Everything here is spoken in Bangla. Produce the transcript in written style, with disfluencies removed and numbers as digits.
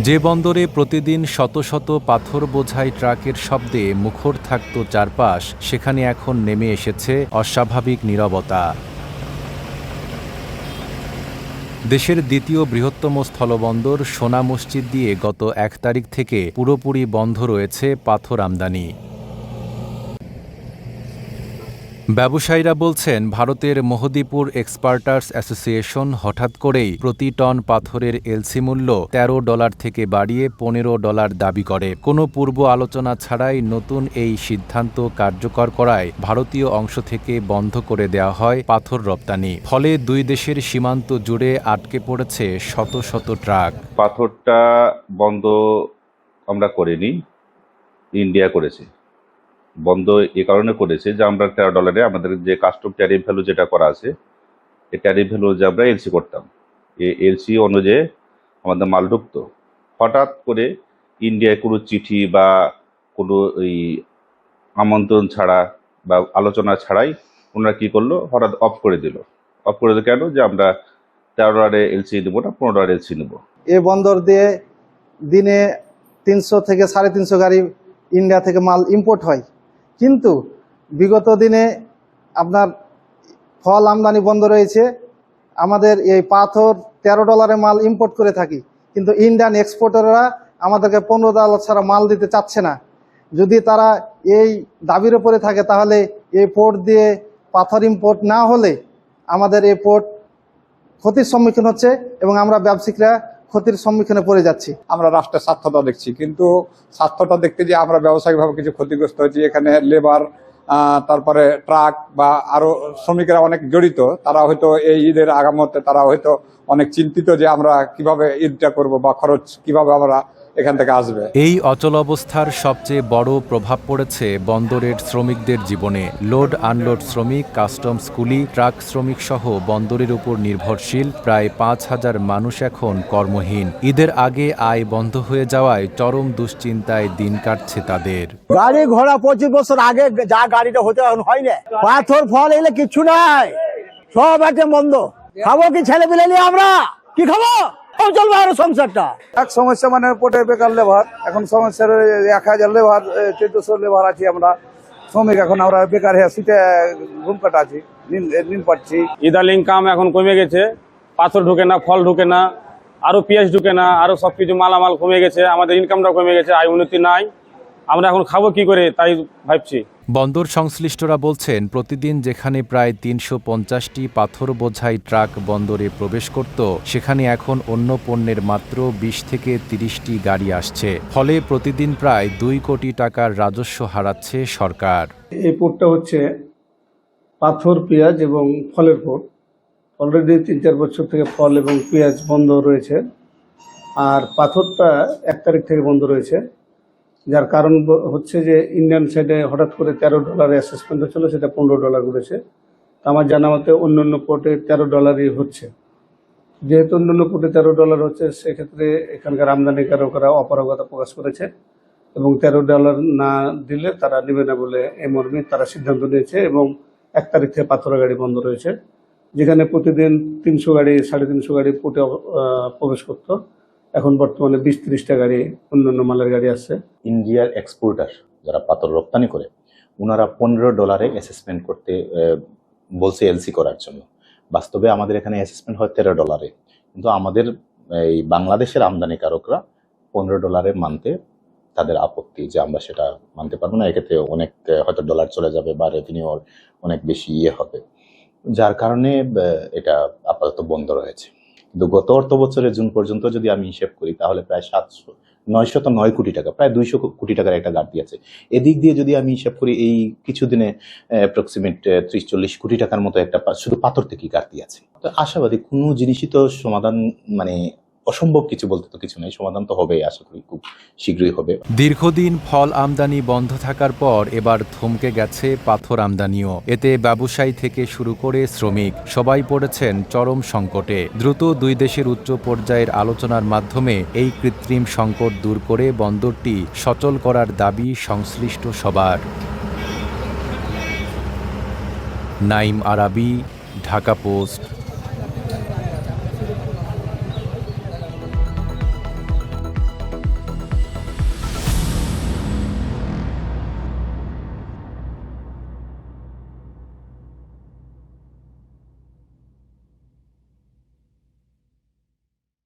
যে বন্দরে প্রতিদিন শত শত পাথর বোঝাই ট্রাকের শব্দে মুখর থাকত চারপাশ, সেখানে এখন নেমে এসেছে অস্বাভাবিক নীরবতা। দেশের দ্বিতীয় বৃহত্তম স্থলবন্দর সোনা মসজিদ দিয়ে গত ১ তারিখ থেকে পুরোপুরি বন্ধ রয়েছে পাথর আমদানি। ব্যবসায়ীরা বলছেন, ভারতের মোহদীপুর এক্সপার্টার্স অ্যাসোসিয়েশন হঠাৎ করেই প্রতি টন পাথরের এলসি মূল্য $13 থেকে বাড়িয়ে $15 দাবি করে। কোনো পূর্ব আলোচনা ছাড়াই নতুন এই সিদ্ধান্ত কার্যকর করায় ভারতীয় অংশ থেকে বন্ধ করে দেওয়া হয় পাথর রপ্তানি। ফলে দুই দেশের সীমান্ত জুড়ে আটকে পড়েছে শত শত ট্রাক। পাথরটা বন্ধ আমরা করিনি, ইন্ডিয়া করেছে। বন্ধ এ কারণে করেছে যে আমরা $13 আমাদের যে কাস্টম ট্যারিফ ভ্যালু যেটা করা আছে, এই ট্যারিফ ভ্যালু যে আমরা এলসি করতাম, এই এলসি অনুযায়ী আমাদের মাল ঢুকতো। হঠাৎ করে ইন্ডিয়ায় কোনো চিঠি বা কোনো ওই আমন্ত্রণ ছাড়া বা আলোচনা ছাড়াই ওনারা কী করলো, হঠাৎ অফ করে দিল। অফ করে দিল কেন? যে আমরা $13 এলসি নেবো না, $15 এলসি নেবো। এ বন্দর দিয়ে দিনে 300 থেকে 350 গাড়ি ইন্ডিয়া থেকে মাল ইম্পোর্ট হয়, কিন্তু বিগত দিনে আপনার ফল আমদানি বন্ধ রয়েছে। আমাদের এই পাথর $13 মাল ইম্পোর্ট করে থাকি, কিন্তু ইন্ডিয়ান এক্সপোর্টাররা আমাদেরকে $15 ছাড়া মাল দিতে চাচ্ছে না। যদি তারা এই দাবির উপরে থাকে, তাহলে এই পোর্ট দিয়ে পাথর ইম্পোর্ট না হলে আমাদের এই পোর্ট ক্ষতির সম্মুখীন হচ্ছে এবং আমরা ব্যবসায়িকরা ক্ষতির সম্মুখীনে পড়ে যাচ্ছি। আমরা রাষ্ট্রের স্বার্থটা দেখছি, কিন্তু স্বার্থটা দেখতে যে আমরা ব্যবসায়িকভাবে কিছু ক্ষতিগ্রস্ত হয়েছি। এখানে লেবার, তারপরে ট্রাক বা আরো শ্রমিকরা অনেক জড়িত। তারা হয়তো এই ঈদের আগামতে তারা হয়তো অনেক চিন্তিত যে আমরা কিভাবে ঈদটা করব বা খরচ কিভাবে আমরা এখান থেকে আসবে। এই অচল অবস্থার সবচেয়ে বড় প্রভাব পড়েছে বন্দরের শ্রমিকদের জীবনে। লোড আনলোড শ্রমিক, কাস্টমস কুলি, ট্রাক শ্রমিক সহ বন্দরের উপর নির্ভরশীল প্রায় 5,000 মানুষ এখন কর্মহীন। ঈদের আগে আয় বন্ধ হয়ে যাওয়ায় চরম দুশ্চিন্তায় দিন কাটছে তাদের। গাড়ি ঘোড়া 25 বছর আগে যা গাড়িটা হতে হয় না, পাথর ফল এলে কিছু নাই, সব আছে বন্ধ। খাবো কি ছেলে পেলে নিয়ে আমরা কি খাবো? চলবে আরো সংসারটা। এক সমস্যা মানে পোর্টে বেকার লেবার, এখন সমস্যার 1000 লেবার, 1400 লেবার আছি আমরা শ্রমিক। এখন আমরা বেকার হয়ে সিটে ঘুম কাটা আছি, দিন পাচ্ছি। ইদাল ইনকাম এখন কমে গেছে, পাথর ঢুকে না, ফল ঢুকে না, আরো পেঁয়াজ ঢুকে না, আরো সবকিছু মালামাল কমে গেছে, আমাদের ইনকামটাও কমে গেছে, আয় উন্নতি নাই। আমরা এখন খাবো কি করে তাই ভাবছি। বন্দর সংশ্লিষ্টরা বলছেন, প্রতিদিন যেখানে প্রায় 350টি পাথর বোঝাই ট্রাক বন্দরে প্রবেশ করত, সেখানে এখন অন্য পণ্যের মাত্র 20 থেকে 30টি গাড়ি আসছে। ফলে প্রতিদিন প্রায় 2 কোটি টাকার রাজস্ব হারাচ্ছে সরকার। এই পোর্টটা হচ্ছে পাথর, পেঁয়াজ এবং ফলের পোর্ট। অলরেডি 3-4 বছর থেকে ফল এবং পেঁয়াজ বন্ধ রয়েছে, আর পাথরটা 1 তারিখ থেকে বন্ধ রয়েছে। যার কারণ হচ্ছে যে ইন্ডিয়ান সাইডে হঠাৎ করে $13 অ্যাসেসমেন্ট হচ্ছিল, সেটা $15 করেছে। আমার জানা মতে অন্যান্য পোর্টে $13 হচ্ছে। যেহেতু অন্যান্য পোর্টে $13 হচ্ছে, সেক্ষেত্রে এখানকার আমদানিকারকরা অপারগতা প্রকাশ করেছে এবং $13 না দিলে তারা নেবে না বলে এই মর্মে তারা সিদ্ধান্ত নিয়েছে। এবং 1 তারিখ থেকে পাথরের গাড়ি বন্ধ রয়েছে, যেখানে প্রতিদিন 300 গাড়ি 350 গাড়ি পোর্টে প্রবেশ করত, এখন বর্তমানে 20-30টা গাড়ি অন্যান্য মালের গাড়ি আসছে। ইন্ডিয়ার এক্সপোর্টার যারা পাথর রপ্তানি করে, ওনারা $15 অ্যাসেসমেন্ট করতে বলছে এলসি করার জন্য। বাস্তবে আমাদের এখানে অ্যাসেসমেন্ট হয় $13, কিন্তু আমাদের এই বাংলাদেশের আমদানিকারকরা $15 মানতে তাদের আপত্তি, যে আমরা সেটা মানতে পারবো না, এক্ষেত্রে অনেক হয়তো ডলার চলে যাবে বা রেভিনিউর অনেক বেশি হবে, যার কারণে এটা আপাতত বন্ধ রয়েছে। কিন্তু গত অর্থ বছরের জুন পর্যন্ত যদি আমি হিসেব করি, তাহলে প্রায় 909 কোটি টাকা, প্রায় 200 কোটি টাকার একটা ঘাটতি আছে। এদিক দিয়ে যদি আমি হিসাব করি, এই কিছুদিনে অ্যাপ্রক্সিমেট 30-40 কোটি টাকার মতো একটা শুধু পাথর থেকেই ঘাটতি আছে। তো আশাবাদী কোনো জিনিসই তো সমাধান, মানে অসম্ভব কিছু বলতে তো কিছু নেই, সমাধান তো হবেই, আশা করি খুব শীঘ্রই হবে। দীর্ঘদিন ফল আমদানি বন্ধ থাকার পর এবার থমকে গেছে পাথর আমদানিও। এতে ব্যবসায়ী থেকে শুরু করে শ্রমিক সবাই পড়েছেন চরম সংকটে। দ্রুত দুই দেশের উচ্চ পর্যায়ের আলোচনার মাধ্যমে এই কৃত্রিম সংকট দূর করে বন্দরটি সচল করার দাবি সংশ্লিষ্ট সবার। নাইম আরাবী, ঢাকা পোস্ট।